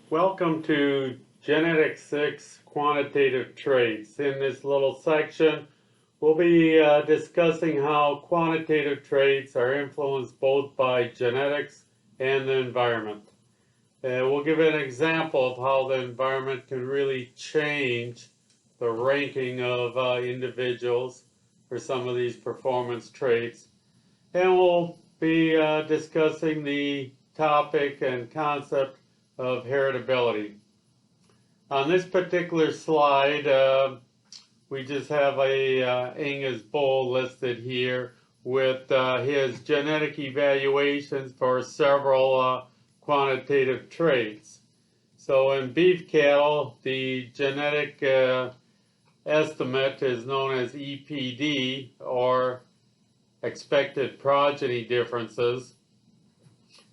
Welcome to Genetic 6 Quantitative Traits. In this little section, we'll be discussing how quantitative traits are influenced both by genetics and the environment. We'll give an example of how the environment can really change the ranking of individuals for some of these performance traits. And we'll be discussing the topic and concept of heritability. On this particular slide, we just have a Angus bull listed here with his genetic evaluations for several quantitative traits. So in beef cattle, the genetic estimate is known as EPD, or expected progeny differences.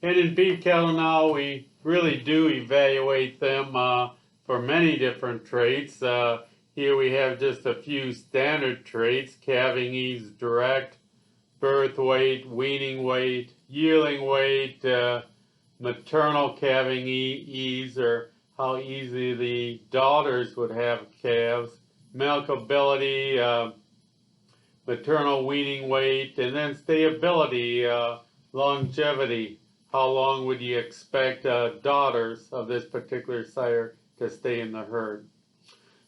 And in beef cattle now, we really do evaluate them for many different traits. Here we have just a few standard traits: calving ease direct, birth weight, weaning weight, yearling weight, maternal calving ease, or how easy the daughters would have calves, milkability, maternal weaning weight, and then stayability, longevity. How long would you expect daughters of this particular sire to stay in the herd?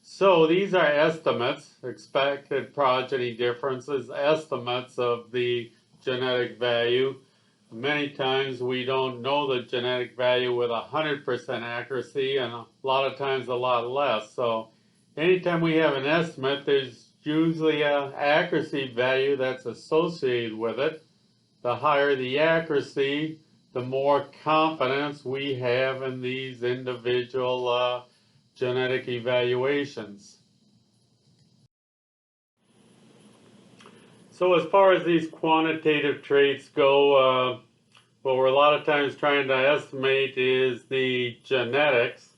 So these are estimates, expected progeny differences, estimates of the genetic value. Many times we don't know the genetic value with 100% accuracy, and a lot of times a lot less. So anytime we have an estimate, there's usually an accuracy value that's associated with it. The higher the accuracy, the more confidence we have in these individual genetic evaluations. So as far as these quantitative traits go, what we're a lot of times trying to estimate is the genetics.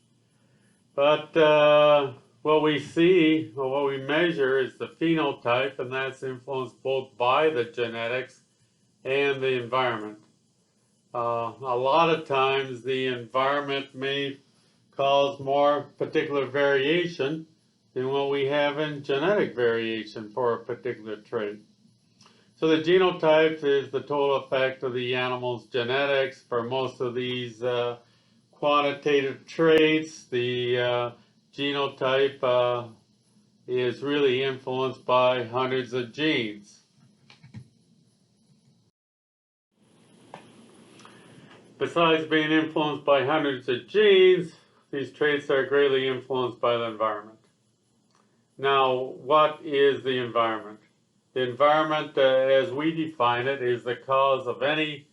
But what we see, or what we measure, is the phenotype, and that's influenced both by the genetics and the environment. A lot of times the environment may cause more particular variation than what we have in genetic variation for a particular trait. So the genotype is the total effect of the animal's genetics. For most of these quantitative traits, the genotype is really influenced by hundreds of genes. Besides being influenced by hundreds of genes, these traits are greatly influenced by the environment. Now, what is the environment? The environment, as we define it, is the cause of any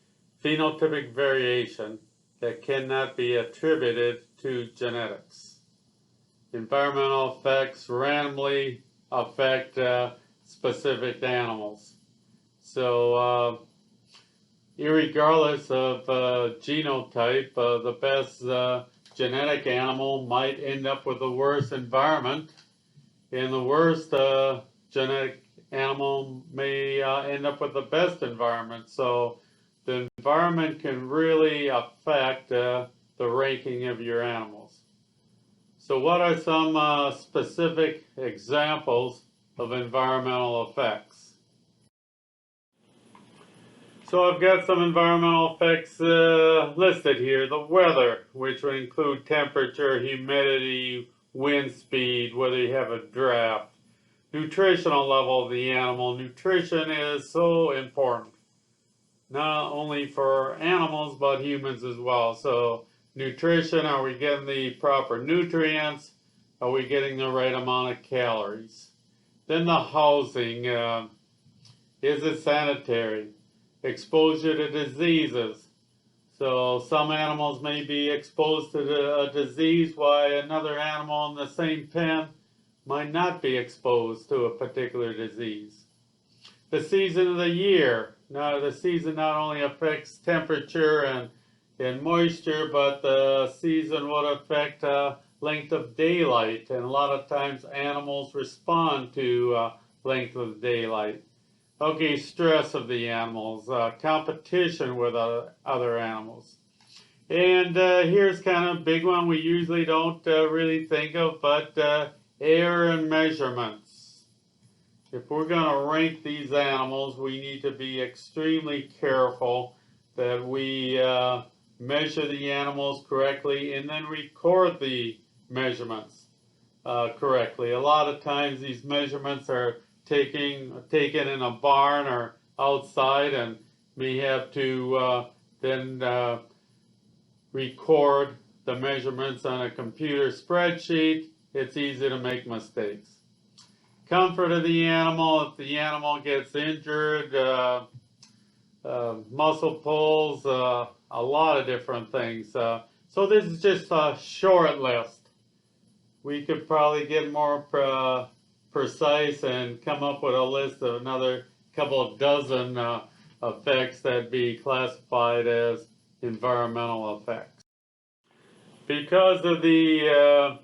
phenotypic variation that cannot be attributed to genetics. Environmental effects randomly affect specific animals. So, irregardless of genotype, the best genetic animal might end up with the worst environment, and the worst genetic animal may end up with the best environment. So the environment can really affect the ranking of your animals. So what are some specific examples of environmental effects? So I've got some environmental effects listed here. The weather, which would include temperature, humidity, wind speed, whether you have a draft. Nutritional level of the animal. Nutrition is so important, not only for animals but humans as well. So nutrition, are we getting the proper nutrients? Are we getting the right amount of calories? Then the housing, is it sanitary? Exposure to diseases. So some animals may be exposed to a disease while another animal in the same pen might not be exposed to a particular disease. The season of the year. Now the season not only affects temperature and moisture, but the season would affect length of daylight, and a lot of times animals respond to length of daylight. Okay, stress of the animals, competition with other animals. And here's kind of a big one we usually don't really think of, but air and measurements. If we're going to rank these animals, we need to be extremely careful that we measure the animals correctly and then record the measurements correctly. A lot of times these measurements are taken in a barn or outside, and we have to then record the measurements on a computer spreadsheet. It's easy to make mistakes. Comfort of the animal, if the animal gets injured, muscle pulls, a lot of different things. So this is just a short list. We could probably get more precise and come up with a list of another couple of dozen effects that be classified as environmental effects. Because of the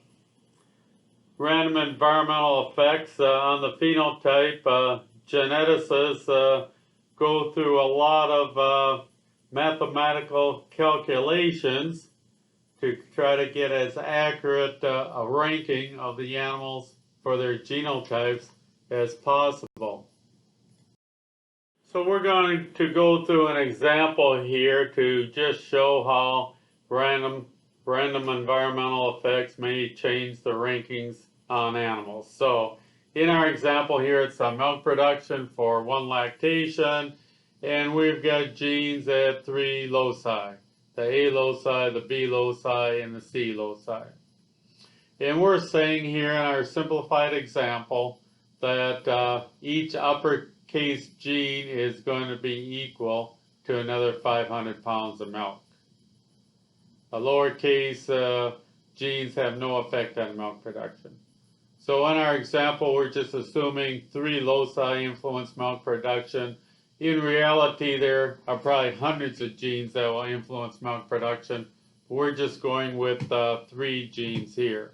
random environmental effects on the phenotype, geneticists go through a lot of mathematical calculations to try to get as accurate a ranking of the animals for their genotypes as possible. So we're going to go through an example here to just show how random environmental effects may change the rankings on animals. So in our example here, it's a milk production for 1 lactation, and we've got genes at 3 loci. The A loci, the B loci, and the C loci. And we're saying here in our simplified example that each uppercase gene is going to be equal to another 500 pounds of milk. The lowercase genes have no effect on milk production. So in our example, we're just assuming 3 loci influence milk production. In reality, there are probably hundreds of genes that will influence milk production. We're just going with 3 genes here.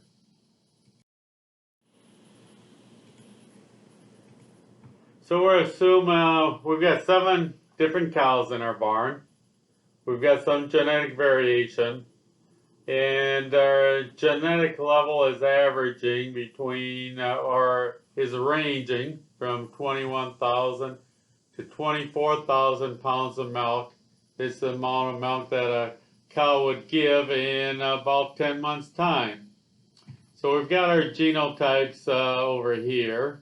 So we're assuming we've got 7 different cows in our barn. We've got some genetic variation, and our genetic level is averaging between, or is ranging from 21,000 to 24,000 pounds of milk. This is the amount of milk that a cow would give in about 10 months' time. So we've got our genotypes over here.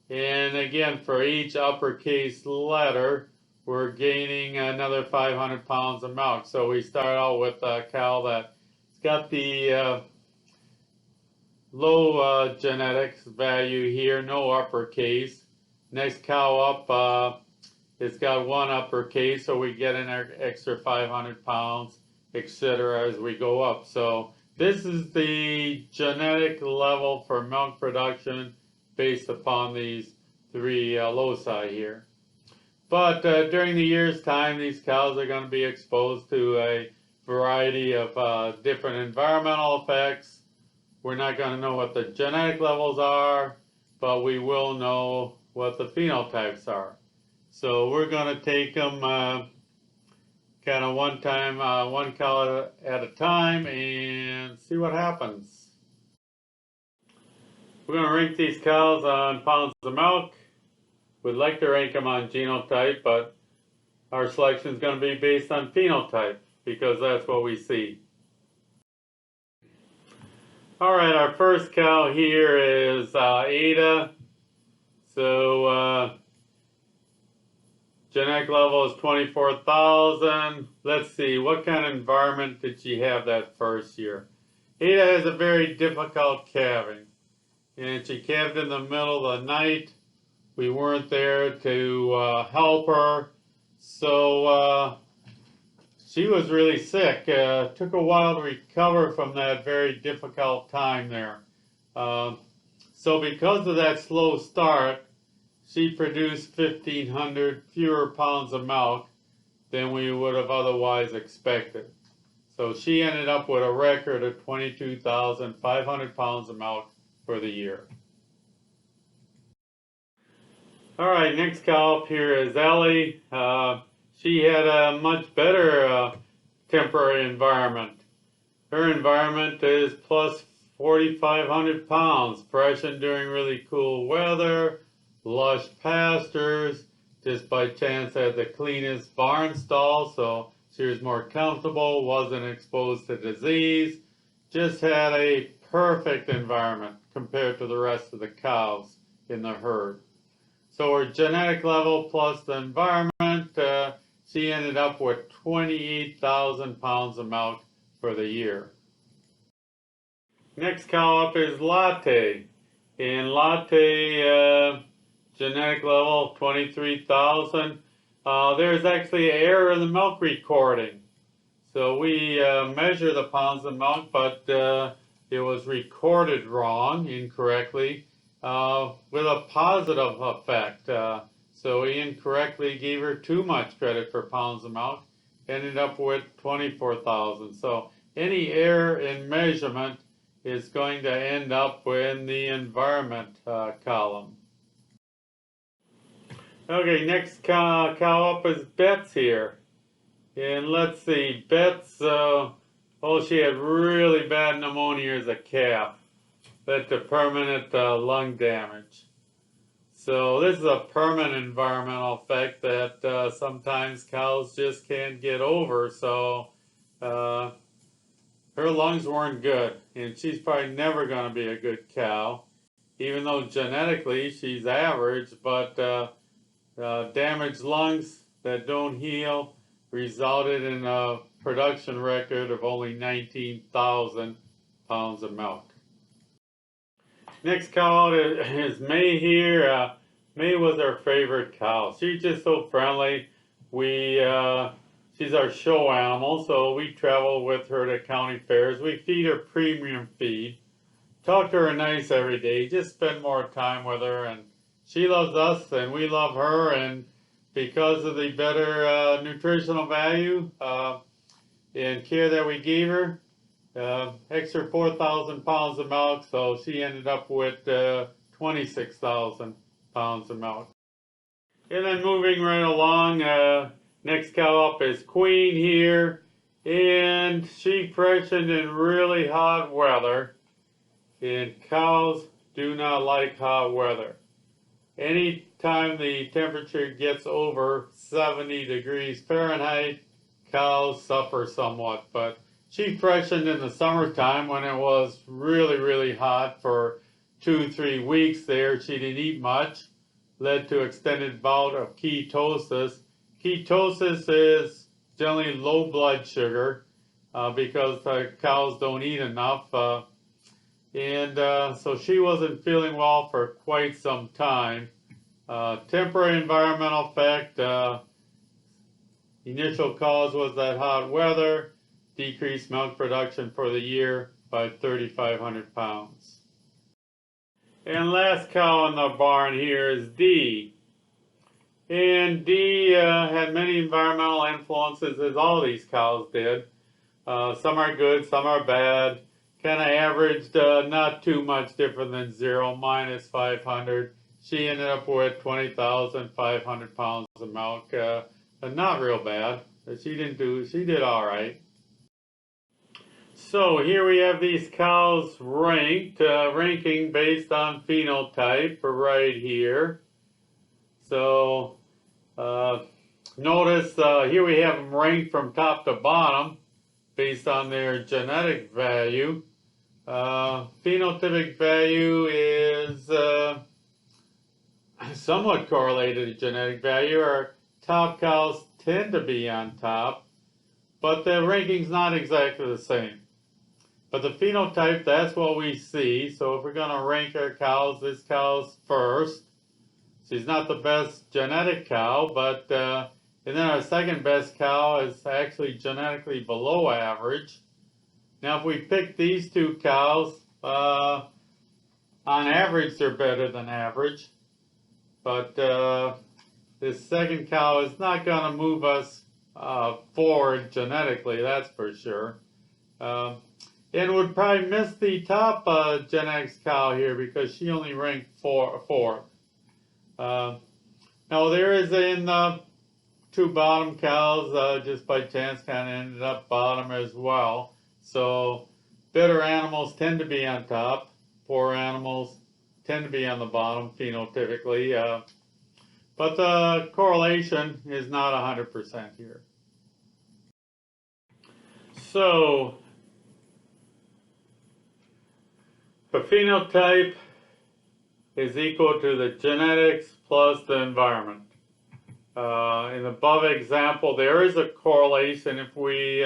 And again, for each uppercase letter, we're gaining another 500 pounds of milk. So we start out with a cow that's got the low genetics value here, no uppercase. Next cow up, it's got 1 uppercase, so we get an extra 500 pounds, etc. as we go up. So this is the genetic level for milk production based upon these 3 loci here. But during the year's time, these cows are going to be exposed to a variety of different environmental effects. We're not going to know what the genetic levels are, but we will know what the phenotypes are. So we're going to take them kind of one cow at a time and see what happens. We're going to rank these cows on pounds of milk. We'd like to rank them on genotype, but our selection is going to be based on phenotype because that's what we see. All right, our first cow here is Ada. So genetic level is 24,000. Let's see, what kind of environment did she have that first year? Ada has a very difficult calving, and she calved in the middle of the night. We weren't there to help her, so she was really sick. Took a while to recover from that very difficult time there. So because of that slow start, she produced 1,500 fewer pounds of milk than we would have otherwise expected. So she ended up with a record of 22,500 pounds of milk for the year. All right, next cow up here is Ellie. She had a much better temporary environment. Her environment is plus 4,500 pounds, freshened during really cool weather, lush pastures, just by chance had the cleanest barn stall, so she was more comfortable, wasn't exposed to disease, just had a perfect environment compared to the rest of the cows in the herd. So her genetic level plus the environment, she ended up with 28,000 pounds of milk for the year. Next cow up is Latte. And Latte, genetic level 23,000. There's actually an error in the milk recording. So we measure the pounds of milk, but it was recorded wrong, incorrectly, with a positive effect. So we incorrectly gave her too much credit for pounds of milk, ended up with 24,000. So any error in measurement is going to end up in the environment column. Okay, next cow up is Bets here. And let's see, Bets, she had really bad pneumonia as a calf. Led to permanent lung damage. So this is a permanent environmental effect that sometimes cows just can't get over. So her lungs weren't good, and she's probably never going to be a good cow, even though genetically she's average, but damaged lungs that don't heal resulted in a production record of only 19,000 pounds of milk. Next cow is May here. May was our favorite cow. She's just so friendly. She's our show animal, so we travel with her to county fairs. We feed her premium feed. Talk to her nice every day. Just spend more time with her, and she loves us, and we love her. And because of the better nutritional value and care that we gave her, extra 4,000 pounds of milk, so she ended up with 26,000 pounds of milk. And then moving right along, next cow up is Queen here, and she freshened in really hot weather, and cows do not like hot weather. Anytime the temperature gets over 70 degrees Fahrenheit, cows suffer somewhat, but she freshened in the summertime when it was really, really hot for 2-3 weeks there. She didn't eat much, led to extended bout of ketosis. Ketosis is generally low blood sugar because the cows don't eat enough. So she wasn't feeling well for quite some time. Temporary environmental effect. Initial cause was that hot weather. Decreased milk production for the year by 3,500 pounds. And last cow in the barn here is D. And D had many environmental influences, as all these cows did. Some are good, some are bad. Kind of averaged, not too much different than 0, minus 500. She ended up with 20,500 pounds of milk. Not real bad. She did all right. So here we have these cows ranked, ranking based on phenotype right here. So notice here we have them ranked from top to bottom based on their genetic value. Phenotypic value is somewhat correlated to genetic value. Our top cows tend to be on top, but the ranking's not exactly the same. But the phenotype, that's what we see. So if we're going to rank our cows, this cow's first. She's not the best genetic cow, but and then our second best cow is actually genetically below average. Now if we pick these two cows, on average they're better than average. But this second cow is not going to move us forward genetically, that's for sure. And would probably miss the top genetics cow here because she only ranked fourth. Now there is in two bottom cows just by chance kind of ended up bottom as well. So better animals tend to be on top, poor animals tend to be on the bottom phenotypically, but the correlation is not 100% here. So the phenotype is equal to the genetics plus the environment. In the above example, there is a correlation. If we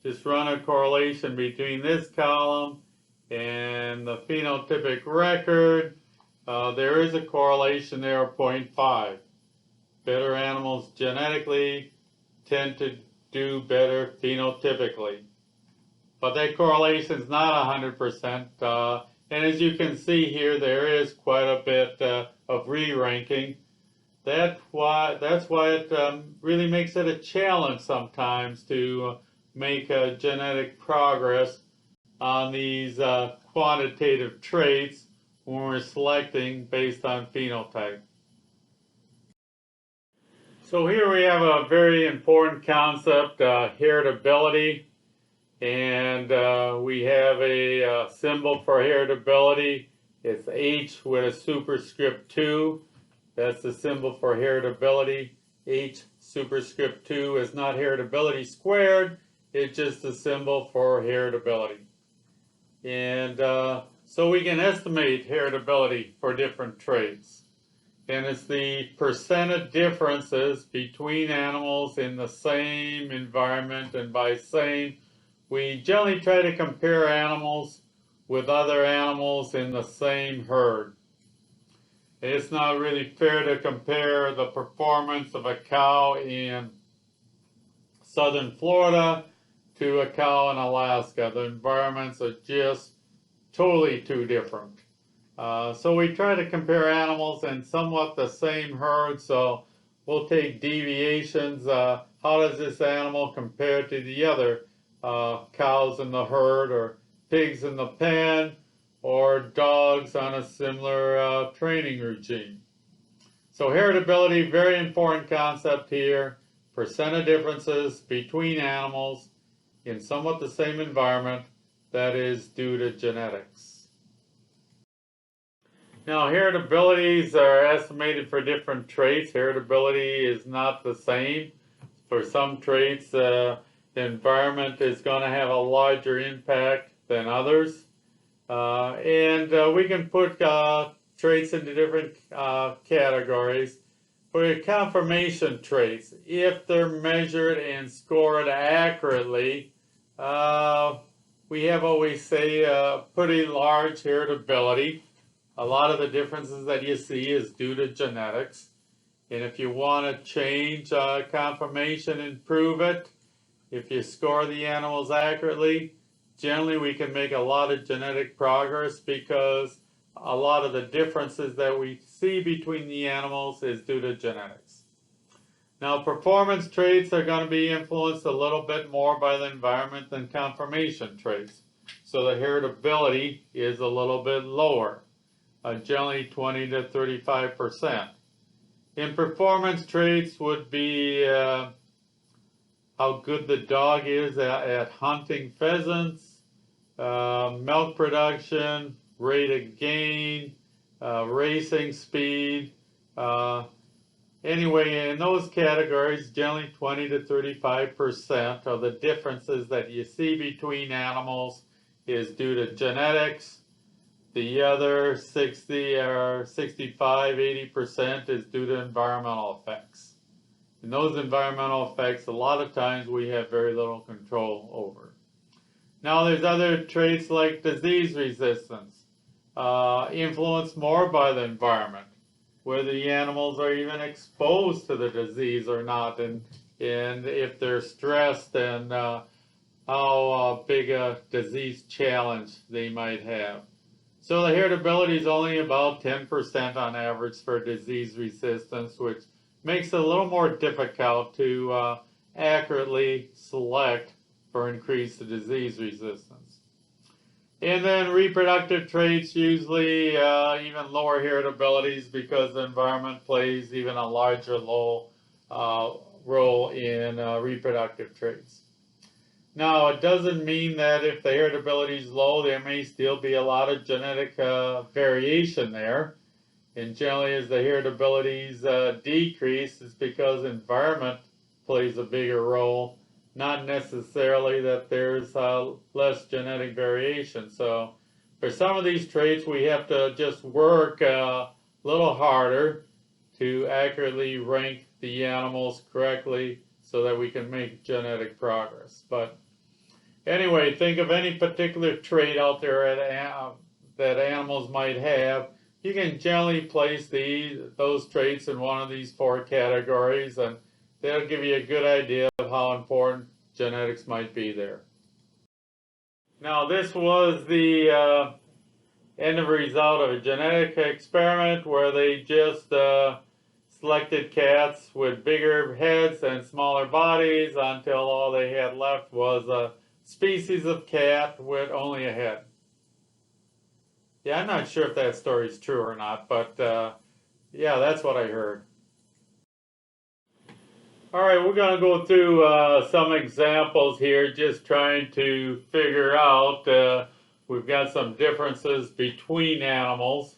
just run a correlation between this column and the phenotypic record, there is a correlation there of 0.5. Better animals genetically tend to do better phenotypically. But that correlation is not 100%. And as you can see here, there is quite a bit of re-ranking. That's why it really makes it a challenge sometimes to make genetic progress on these quantitative traits when we're selecting based on phenotype. So here we have a very important concept, heritability. And we have a symbol for heritability. It's H with a superscript 2. That's the symbol for heritability. H superscript 2 is not heritability squared. It's just a symbol for heritability. And so we can estimate heritability for different traits. And it's the percent of differences between animals in the same environment. And by same, we generally try to compare animals with other animals in the same herd. It's not really fair to compare the performance of a cow in southern Florida to a cow in Alaska. The environments are just totally too different. So we try to compare animals in somewhat the same herd, so we'll take deviations. How does this animal compare to the other cows in the herd, or pigs in the pen, or dogs on a similar training regime? So heritability, very important concept here. Percent of differences between animals in somewhat the same environment that is due to genetics. Now, heritabilities are estimated for different traits. Heritability is not the same. For some traits, the environment is going to have a larger impact than others. We can put traits into different categories. For confirmation traits, if they're measured and scored accurately, we have what we say pretty large heritability. A lot of the differences that you see is due to genetics. And if you want to change conformation and prove it, if you score the animals accurately, generally we can make a lot of genetic progress because a lot of the differences that we see between the animals is due to genetics. Now, performance traits are going to be influenced a little bit more by the environment than conformation traits. So the heritability is a little bit lower. Generally 20 to 35%. In performance traits would be how good the dog is at hunting pheasants, milk production, rate of gain, racing speed. Anyway, in those categories, generally 20 to 35% of the differences that you see between animals is due to genetics. The other 60 or 65, 80% is due to environmental effects. And those environmental effects, a lot of times we have very little control over. Now there's other traits like disease resistance, influenced more by the environment, whether the animals are even exposed to the disease or not, and if they're stressed, and how big a disease challenge they might have. So the heritability is only about 10% on average for disease resistance, which makes it a little more difficult to accurately select for increased disease resistance. And then reproductive traits, usually even lower heritabilities because the environment plays even a larger role role in reproductive traits. Now, it doesn't mean that if the heritability is low, there may still be a lot of genetic variation there. And generally, as the heritabilities decrease, it's because environment plays a bigger role, not necessarily that there's less genetic variation. So, for some of these traits, we have to just work a little harder to accurately rank the animals correctly so that we can make genetic progress. But anyway, think of any particular trait out there that animals might have. You can generally place those traits in one of these four categories, and that'll give you a good idea of how important genetics might be there. Now, this was the end result of a genetic experiment where they just selected cats with bigger heads and smaller bodies until all they had left was a species of cat with only a head. Yeah, I'm not sure if that story is true or not, but yeah, that's what I heard. All right, we're going to go through some examples here, just trying to figure out, we've got some differences between animals.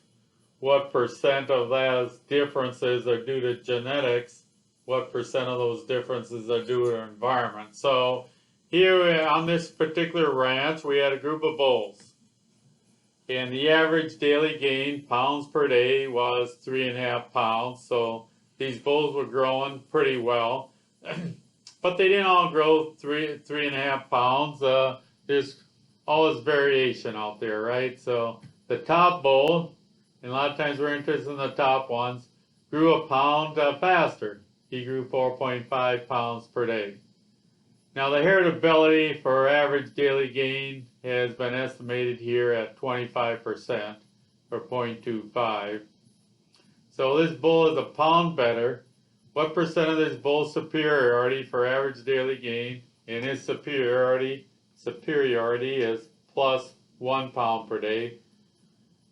What percent of those differences are due to genetics? What percent of those differences are due to environment? So here on this particular ranch, we had a group of bulls. And the average daily gain, pounds per day, was 3.5 pounds. So these bulls were growing pretty well. But they didn't all grow 3.5 pounds. There's always variation out there, right? So the top bull, and a lot of times we're interested in the top ones, grew a pound faster. He grew 4.5 pounds per day. Now, the heritability for average daily gain has been estimated here at 25%, or 0.25. So this bull is a pound better. What percent of this bull's superiority for average daily gain? And his superiority is plus 1 pound per day.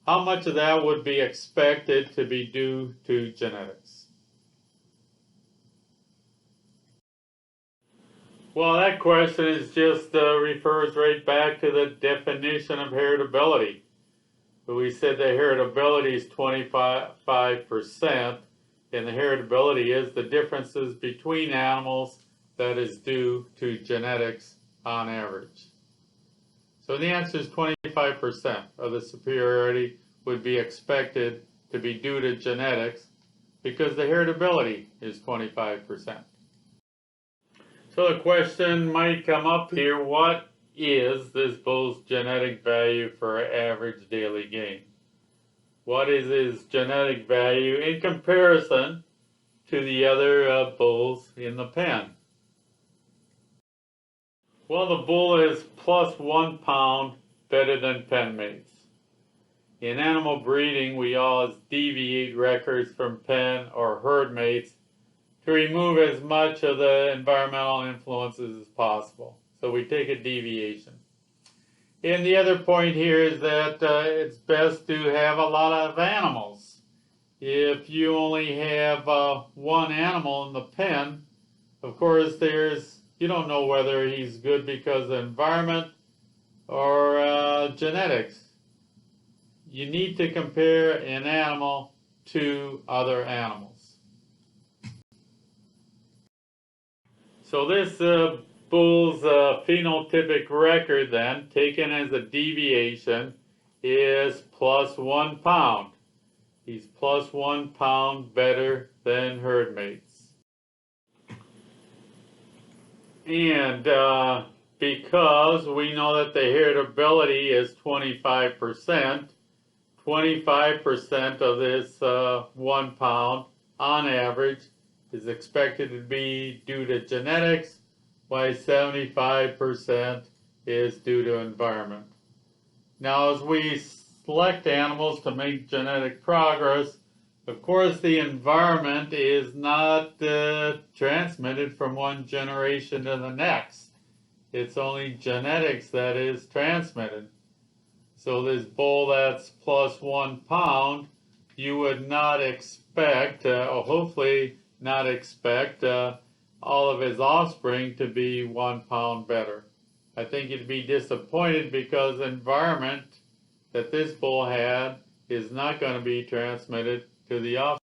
How much of that would be expected to be due to genetics? Well, that question is just refers right back to the definition of heritability. We said that heritability is 25%, and the heritability is the differences between animals that is due to genetics on average. So the answer is 25% of the superiority would be expected to be due to genetics because the heritability is 25%. So the question might come up here, what is this bull's genetic value for average daily gain? What is his genetic value in comparison to the other bulls in the pen? Well, the bull is plus 1 pound better than pen mates. In animal breeding, we always deviate records from pen or herd mates to remove as much of the environmental influences as possible. So we take a deviation. And the other point here is that it's best to have a lot of animals. If you only have one animal in the pen, of course you don't know whether he's good because of environment or genetics. You need to compare an animal to other animals. So this bull's phenotypic record then, taken as a deviation, is plus 1 pound. He's plus 1 pound better than herd mates. And because we know that the heritability is 25%, 25% of this 1 pound on average is expected to be due to genetics, while 75% is due to environment. Now, as we select animals to make genetic progress, of course the environment is not transmitted from one generation to the next. It's only genetics that is transmitted. So this bull that's plus 1 pound, you would not expect, or hopefully not expect, all of his offspring to be 1 pound better. I think he'd be disappointed because the environment that this bull had is not going to be transmitted to the offspring.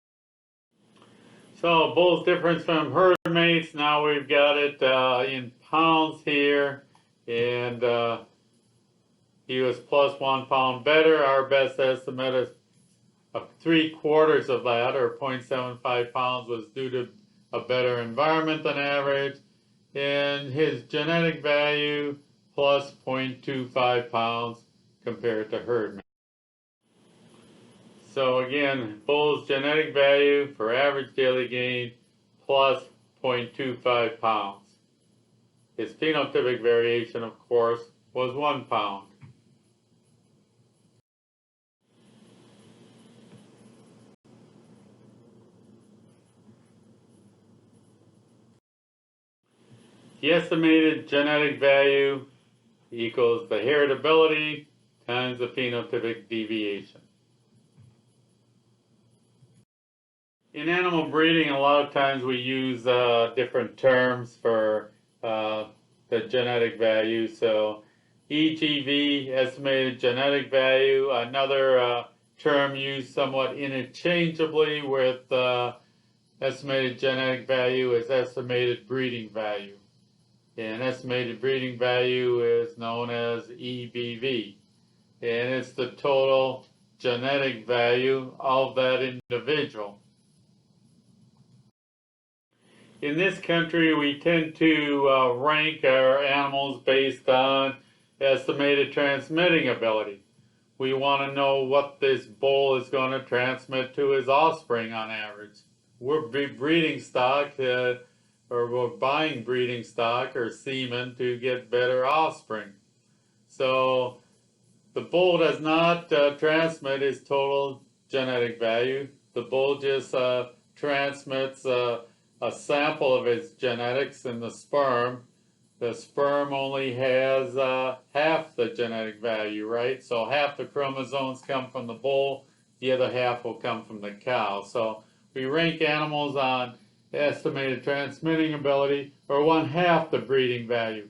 So bull's difference from herd mates, now we've got it in pounds here, and he was plus 1 pound better. Our best estimate is 3/4 of that, or 0.75 pounds, was due to a better environment than average, and his genetic value plus 0.25 pounds compared to herd mates. So again, bull's genetic value for average daily gain plus 0.25 pounds. His phenotypic variation, of course, was 1 pound. The estimated genetic value equals the heritability times the phenotypic deviation. In animal breeding, a lot of times we use different terms for the genetic value. So EGV, estimated genetic value, another term used somewhat interchangeably with estimated genetic value is estimated breeding value. And estimated breeding value is known as EBV. And it's the total genetic value of that individual. In this country, we tend to rank our animals based on estimated transmitting ability. We want to know what this bull is going to transmit to his offspring on average. We're breeding stock, or we're buying breeding stock or semen to get better offspring. So the bull does not transmit his total genetic value. The bull just transmits a sample of its genetics in the sperm. The sperm only has half the genetic value, right? So half the chromosomes come from the bull, the other half will come from the cow. So we rank animals on estimated transmitting ability, or 1/2 the breeding value,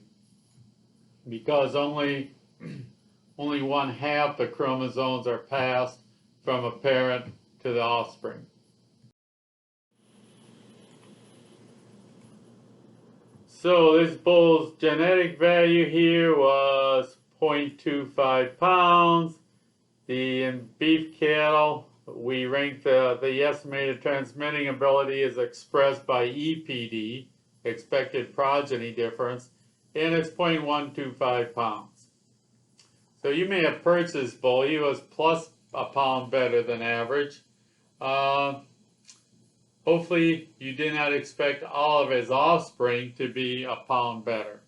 because only 1/2 the chromosomes are passed from a parent to the offspring. So this bull's genetic value here was 0.25 pounds. In beef cattle, we ranked the estimated transmitting ability is expressed by EPD, expected progeny difference, and it's 0.125 pounds. So you may have purchased this bull. He was plus a pound better than average. Hopefully you did not expect all of his offspring to be a pound better.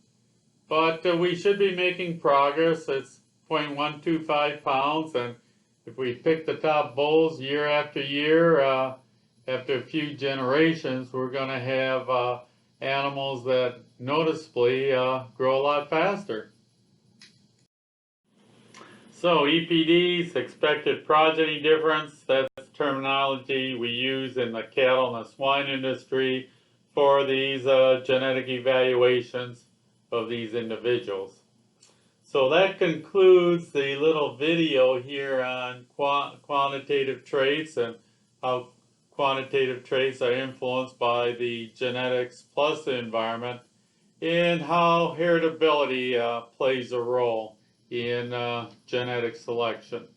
But we should be making progress. It's 0.125 pounds, and if we pick the top bulls year after year, after a few generations, we're going to have animals that noticeably grow a lot faster. So EPDs, expected progeny difference, that's terminology we use in the cattle and the swine industry for these genetic evaluations of these individuals. So that concludes the little video here on quantitative traits and how quantitative traits are influenced by the genetics plus the environment, and how heritability plays a role in genetic selection.